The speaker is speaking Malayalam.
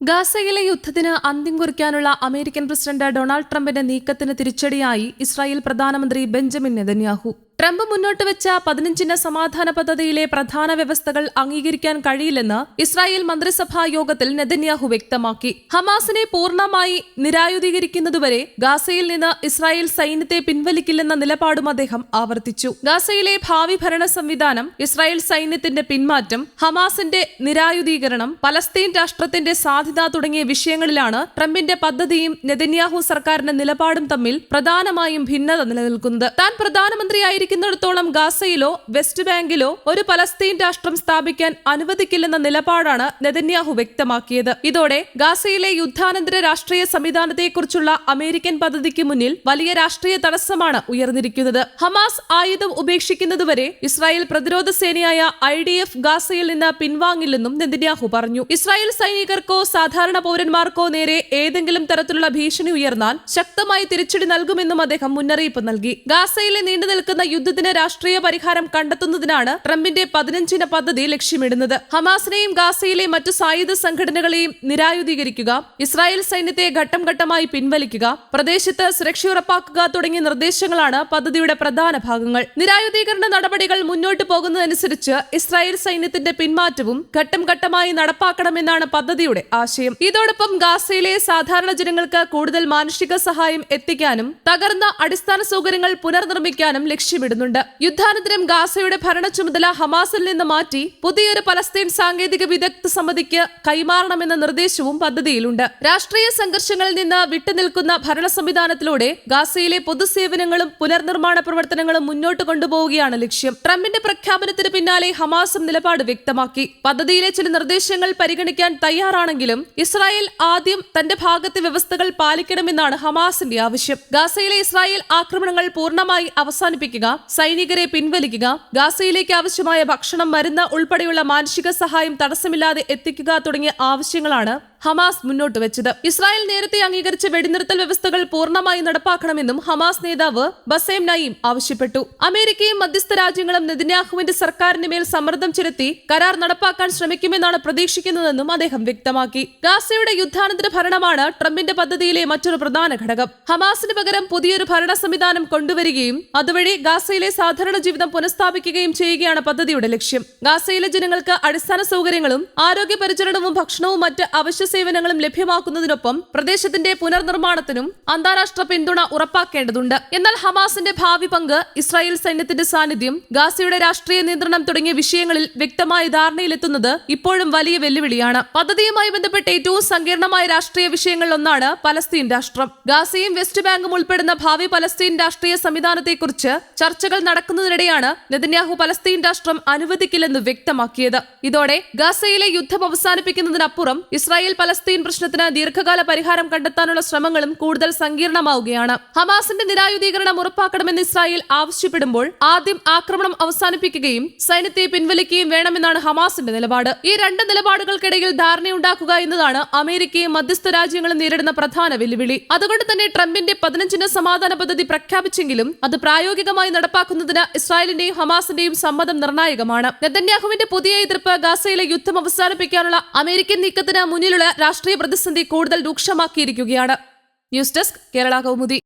ഗാസയിലെ യുദ്ധത്തിന് അന്ത്യം കുറിക്കാനുള്ള അമേരിക്കൻ പ്രസിഡന്റ് ഡൊണാൾഡ് ട്രംപിന്റെ നീക്കത്തിന് തിരിച്ചടിയായി ഇസ്രായേൽ പ്രധാനമന്ത്രി ബെഞ്ചമിൻ നെതന്യാഹു. ട്രംപ് മുന്നോട്ട് വെച്ച 15 സമാധാന പദ്ധതിയിലെ പ്രധാന വ്യവസ്ഥകൾ അംഗീകരിക്കാൻ കഴിയില്ലെന്ന് ഇസ്രായേൽ മന്ത്രിസഭാ യോഗത്തിൽ നെതന്യാഹു വ്യക്തമാക്കി. ഹമാസിനെ പൂർണ്ണമായി നിരായുധീകരിക്കുന്നതുവരെ ഗാസയിൽ നിന്ന് ഇസ്രായേൽ സൈന്യത്തെ പിൻവലിക്കില്ലെന്ന നിലപാടും അദ്ദേഹം ആവർത്തിച്ചു. ഗാസയിലെ ഭാവി ഭരണ സംവിധാനം, ഇസ്രായേൽ സൈന്യത്തിന്റെ പിന്മാറ്റം, ഹമാസിന്റെ നിരായുധീകരണം, പലസ്തീൻ രാഷ്ട്രത്തിന്റെ സാധ്യത തുടങ്ങിയ വിഷയങ്ങളിലാണ് ട്രംപിന്റെ പദ്ധതിയും നെതന്യാഹു സർക്കാരിന്റെ നിലപാടും തമ്മിൽ പ്രധാനമായും ഭിന്നത നിലനിൽക്കുന്നത്. താൻ പ്രധാനമന്ത്രിയായിരിക്കുന്നിടത്തോളം ഗാസയിലോ വെസ്റ്റ് ബാങ്കിലോ ഒരു പലസ്തീൻ രാഷ്ട്രം സ്ഥാപിക്കാൻ അനുവദിക്കില്ലെന്ന നിലപാടാണ് നെതന്യാഹു വ്യക്തമാക്കിയത്. ഇതോടെ ഗാസയിലെ യുദ്ധാനന്തര രാഷ്ട്രീയ സംവിധാനത്തെക്കുറിച്ചുള്ള അമേരിക്കൻ പദ്ധതിക്ക് മുന്നിൽ വലിയ രാഷ്ട്രീയ തടസ്സമാണ് ഉയർന്നിരിക്കുന്നത്. ഹമാസ് ആയുധം ഉപേക്ഷിക്കുന്നതുവരെ ഇസ്രായേൽ പ്രതിരോധ സേനയായ IDF ഗാസയിൽ നിന്ന് പിൻവാങ്ങില്ലെന്നും നെതന്യാഹു പറഞ്ഞു. ഇസ്രായേൽ സൈനികർക്കോ സാധാരണ പൗരന്മാർക്കോ നേരെ ഏതെങ്കിലും തരത്തിലുള്ള ഭീഷണി ഉയർന്നാൽ ശക്തമായി തിരിച്ചടി നൽകുമെന്നും അദ്ദേഹം മുന്നറിയിപ്പ് നൽകി. ഗാസയിലെ നീണ്ടുനിൽക്കുന്ന യുദ്ധത്തിന് രാഷ്ട്രീയ പരിഹാരം കണ്ടെത്തുന്നതിനാണ് ട്രംപിന്റെ 15 പദ്ധതി ലക്ഷ്യമിടുന്നത്. ഹമാസിനെയും ഗാസയിലെ മറ്റു സായുധ സംഘടനകളെയും നിരായുധീകരിക്കുക, ഇസ്രായേൽ സൈന്യത്തെ ഘട്ടം ഘട്ടമായി പിൻവലിക്കുക, പ്രദേശത്ത് സുരക്ഷ ഉറപ്പാക്കുക തുടങ്ങിയ നിർദ്ദേശങ്ങളാണ് പദ്ധതിയുടെ പ്രധാന ഭാഗങ്ങൾ. നിരായുധീകരണ നടപടികൾ മുന്നോട്ടു പോകുന്നതനുസരിച്ച് ഇസ്രായേൽ സൈന്യത്തിന്റെ പിന്മാറ്റവും ഘട്ടം ഘട്ടമായി നടപ്പാക്കണമെന്നാണ് പദ്ധതിയുടെ ആശയം. ഇതോടൊപ്പം ഗാസയിലെ സാധാരണ ജനങ്ങൾക്ക് കൂടുതൽ മാനുഷിക സഹായം എത്തിക്കാനും തകർന്ന അടിസ്ഥാന സൗകര്യങ്ങൾ പുനർനിർമ്മിക്കാനും ലക്ഷ്യമിടുന്നുണ്ട്. യുദ്ധാനന്തരം ഗാസയുടെ ഭരണ ചുമതല ഹമാസിൽ നിന്ന് മാറ്റി പുതിയൊരു പലസ്തീൻ സാങ്കേതിക വിദഗ്ധ സമിതിക്ക് കൈമാറണമെന്ന നിർദ്ദേശവും പദ്ധതിയിലുണ്ട്. രാഷ്ട്രീയ സംഘർഷങ്ങളിൽ നിന്ന് വിട്ടുനിൽക്കുന്ന ഭരണ സംവിധാനത്തിലൂടെ ഗാസയിലെ പൊതുസേവനങ്ങളും പുനർനിർമ്മാണ പ്രവർത്തനങ്ങളും മുന്നോട്ട് കൊണ്ടുപോവുകയാണ് ലക്ഷ്യം. ട്രംപിന്റെ പ്രഖ്യാപനത്തിന് പിന്നാലെ ഹമാസും നിലപാട് വ്യക്തമാക്കി. പദ്ധതിയിലെ ചില നിർദ്ദേശങ്ങൾ പരിഗണിക്കാൻ തയ്യാറാണെങ്കിലും ഇസ്രായേൽ ആദ്യം തന്റെ ഭാഗത്തെ വ്യവസ്ഥകൾ പാലിക്കണമെന്നാണ് ഹമാസിന്റെ ആവശ്യം. ഗാസയിലെ ഇസ്രായേൽ ആക്രമണങ്ങൾ പൂർണ്ണമായി അവസാനിപ്പിക്കുക, സൈനികരെ പിൻവലിക്കുക, ഗാസയിലേക്ക് ആവശ്യമായ ഭക്ഷണം, മരുന്ന് ഉൾപ്പെടെയുള്ള മാനുഷിക സഹായം തടസ്സമില്ലാതെ എത്തിക്കുക തുടങ്ങിയ ആവശ്യങ്ങളാണ് ഹമാസ് മുന്നോട്ട് വെച്ചത്. ഇസ്രായേൽ നേരത്തെ അംഗീകരിച്ച വെടിനിർത്തൽ വ്യവസ്ഥകൾ പൂർണ്ണമായി നടപ്പാക്കണമെന്നും ഹമാസ് നേതാവ് ബസേം നയീം ആവശ്യപ്പെട്ടു. അമേരിക്കയും മധ്യസ്ഥ രാജ്യങ്ങളും നെതന്യാഹുവിന്റെ സർക്കാരിന് മേൽ സമ്മർദ്ദം ചെലുത്തി കരാർ നടപ്പാക്കാൻ ശ്രമിക്കുമെന്നാണ് പ്രതീക്ഷിക്കുന്നതെന്നും അദ്ദേഹം വ്യക്തമാക്കി. ഗാസയുടെ യുദ്ധാനന്തര ഭരണമാണ് ട്രംപിന്റെ പദ്ധതിയിലെ മറ്റൊരു പ്രധാന ഘടകം. ഹമാസിന് പകരം പുതിയൊരു ഭരണ സംവിധാനം കൊണ്ടുവരികയും അതുവഴി ഗാസയിലെ സാധാരണ ജീവിതം പുനഃസ്ഥാപിക്കുകയും ചെയ്യുകയാണ് പദ്ധതിയുടെ ലക്ഷ്യം. ഗാസയിലെ ജനങ്ങൾക്ക് അടിസ്ഥാന സൗകര്യങ്ങളും ആരോഗ്യ പരിചരണവും ഭക്ഷണവും മറ്റ് അവശ്യ സേവനങ്ങളും ലഭ്യമാക്കുന്നതിനൊപ്പം പ്രദേശത്തിന്റെ പുനർനിർമ്മാണത്തിനും അന്താരാഷ്ട്ര പിന്തുണ ഉറപ്പാക്കേണ്ടതുണ്ട്. എന്നാൽ ഹമാസിന്റെ ഭാവി പങ്ക്, ഇസ്രായേൽ സൈന്യത്തിന്റെ സാന്നിധ്യം, ഗാസയുടെ രാഷ്ട്രീയ നിയന്ത്രണം തുടങ്ങിയ വിഷയങ്ങളിൽ വ്യക്തമായ ധാരണയിലെത്തുന്നത് ഇപ്പോഴും വലിയ വെല്ലുവിളിയാണ്. പദ്ധതിയുമായി ബന്ധപ്പെട്ട് ഏറ്റവും സങ്കീർണമായ രാഷ്ട്രീയ വിഷയങ്ങളിലൊന്നാണ് പലസ്തീൻ രാഷ്ട്രം. ഗാസയും വെസ്റ്റ് ബാങ്കും ഉൾപ്പെടുന്ന ഭാവി പലസ്തീൻ രാഷ്ട്രീയ സംവിധാനത്തെക്കുറിച്ച് ചർച്ചകൾ നടക്കുന്നതിനിടെയാണ് നെതന്യാഹു പലസ്തീൻ രാഷ്ട്രം അനുവദിക്കില്ലെന്ന് വ്യക്തമാക്കിയത്. ഇതോടെ ഗാസയിലെ യുദ്ധം അവസാനിപ്പിക്കുന്നതിനപ്പുറം ഇസ്രായേൽ പലസ്തീൻ പ്രശ്നത്തിന് ദീർഘകാല പരിഹാരം കണ്ടെത്താനുള്ള ശ്രമങ്ങളും കൂടുതൽ സങ്കീർണമാവുകയാണ്. ഹമാസിന്റെ നിരായുധീകരണം ഉറപ്പാക്കണമെന്ന് ഇസ്രായേൽ ആവശ്യപ്പെടുമ്പോൾ ആദ്യം ആക്രമണം അവസാനിപ്പിക്കുകയും സൈന്യത്തെ പിൻവലിക്കുകയും വേണമെന്നാണ് ഹമാസിന്റെ നിലപാട്. ഈ രണ്ട് നിലപാടുകൾക്കിടയിൽ ധാരണയുണ്ടാക്കുക എന്നതാണ് അമേരിക്കയും മധ്യസ്ഥ രാജ്യങ്ങളും നേരിടുന്ന പ്രധാന വെല്ലുവിളി. അതുകൊണ്ട് തന്നെ ട്രംപിന്റെ 15 സമാധാന പദ്ധതി പ്രഖ്യാപിച്ചെങ്കിലും അത് പ്രായോഗികമായി നടപ്പാക്കുന്നതിന് ഇസ്രായേലിന്റെയും ഹമാസിന്റെയും സമ്മതം നിർണായകമാണ്. നെതന്യാഹുവിന്റെ പുതിയ എതിർപ്പ് ഗാസയിലെ യുദ്ധം അവസാനിപ്പിക്കാനുള്ള അമേരിക്കൻ നീക്കത്തിന് മുന്നിലുള്ള രാഷ്ട്രീയ പ്രതിസന്ധി കൂടുതൽ രൂക്ഷമാക്കിയിരിക്കുകയാണ്. News desk, Kerala Kaumudi.